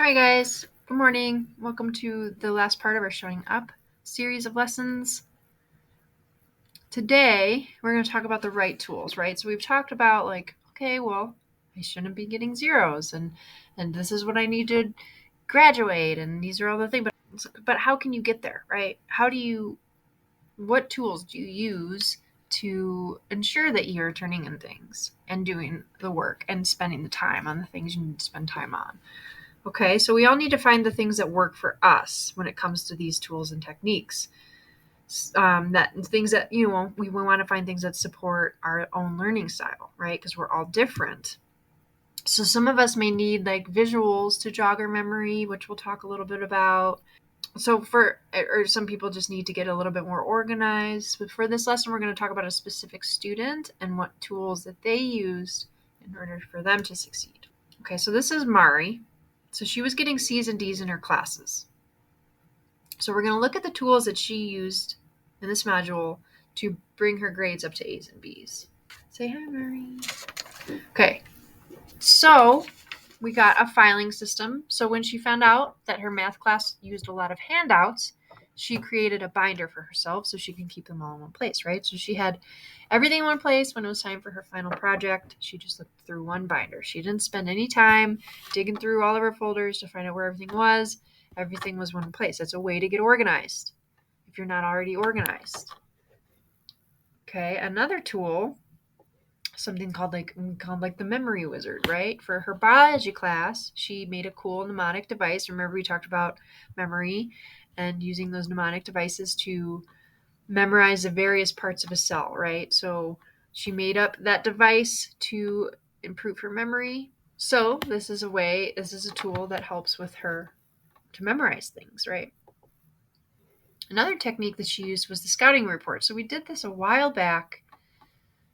Alright guys, good morning. Welcome to the last part of our Showing Up series of lessons. Today, we're going to talk about the right tools, right? So we've talked about I shouldn't be getting zeros and this is what I need to graduate and these are all the things, but how can you get there, right? What tools do you use to ensure that you're turning in things and doing the work and spending the time on the things you need to spend time on? Okay, so we all need to find the things that work for us when it comes to these tools and techniques. We want to find things that support our own learning style, right? Because we're all different. So some of us may need visuals to jog our memory, which we'll talk a little bit about. Or some people just need to get a little bit more organized. But for this lesson, we're going to talk about a specific student and what tools that they used in order for them to succeed. Okay, so this is Mari. So she was getting C's and D's in her classes. So we're going to look at the tools that she used in this module to bring her grades up to A's and B's. Say hi, Mari. Okay, so we got a filing system. So when she found out that her math class used a lot of handouts, she created a binder for herself so she can keep them all in one place, right? So she had everything in one place. When it was time for her final project, she just looked through one binder. She didn't spend any time digging through all of her folders to find out where everything was. Everything was one place. That's a way to get organized if you're not already organized. Okay, another tool, something called the memory wizard, right? For her biology class, she made a cool mnemonic device. Remember we talked about memory and using those mnemonic devices to memorize the various parts of a cell, right? So she made up that device to improve her memory. So this is a tool that helps with her to memorize things, right? Another technique that she used was the scouting report. So we did this a while back.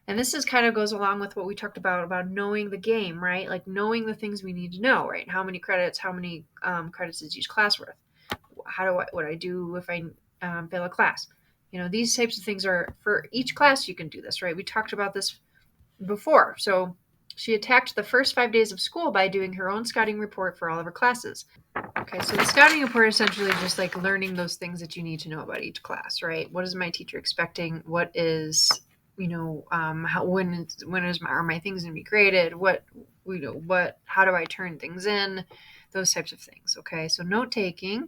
And this is kind of goes along with what we talked about knowing the game, right? Like knowing the things we need to know, right? How many credits is each class worth? What do I do if I fail a class? These types of things are for each class. You can do this, right? We talked about this before. So she attacked the first 5 days of school by doing her own scouting report for all of her classes. Okay, so the scouting report is essentially just learning those things that you need to know about each class, right? What is my teacher expecting? What is are my things going to be graded? How do I turn things in? Those types of things. Okay, so note taking.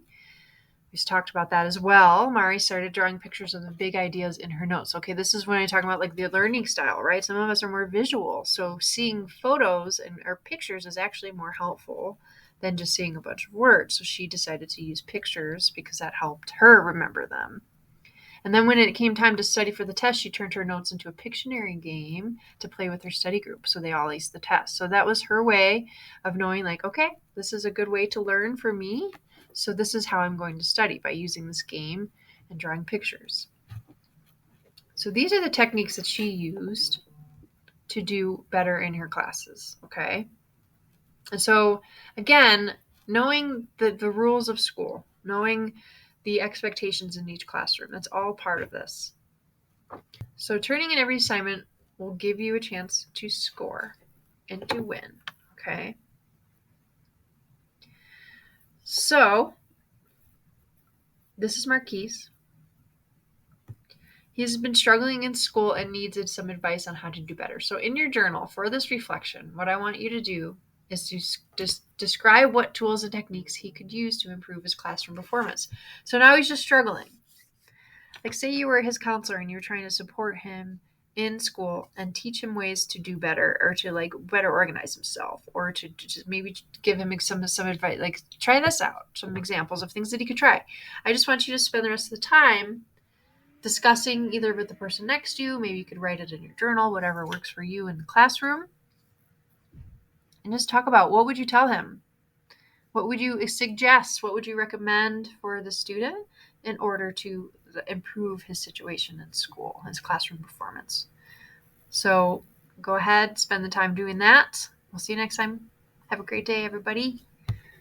We talked about that as well. Mari started drawing pictures of the big ideas in her notes. Okay, this is when I talk about the learning style, right? Some of us are more visual, so seeing photos or pictures is actually more helpful than just seeing a bunch of words. So she decided to use pictures because that helped her remember them. And then when it came time to study for the test, she turned her notes into a Pictionary game to play with her study group. So they all aced the test. So that was her way of knowing okay, this is a good way to learn for me. So this is how I'm going to study, by using this game and drawing pictures. So these are the techniques that she used to do better in her classes. Okay. And so again, knowing the rules of school, knowing the expectations in each classroom, that's all part of this. So turning in every assignment will give you a chance to score and to win, okay? So this is Marquise. He's been struggling in school and needed some advice on how to do better. So in your journal for this reflection, what I want you to do is to just describe what tools and techniques he could use to improve his classroom performance. So now he's just struggling. Say you were his counselor and you're trying to support him in school and teach him ways to do better, or to better organize himself, or to just maybe give him some advice, try this out, some examples of things that he could try. I just want you to spend the rest of the time discussing either with the person next to you, maybe you could write it in your journal, whatever works for you in the classroom, and just talk about what would you tell him? What would you suggest? What would you recommend for the student in order to improve his situation in school, his classroom performance? So go ahead, spend the time doing that. We'll see you next time. Have a great day, everybody.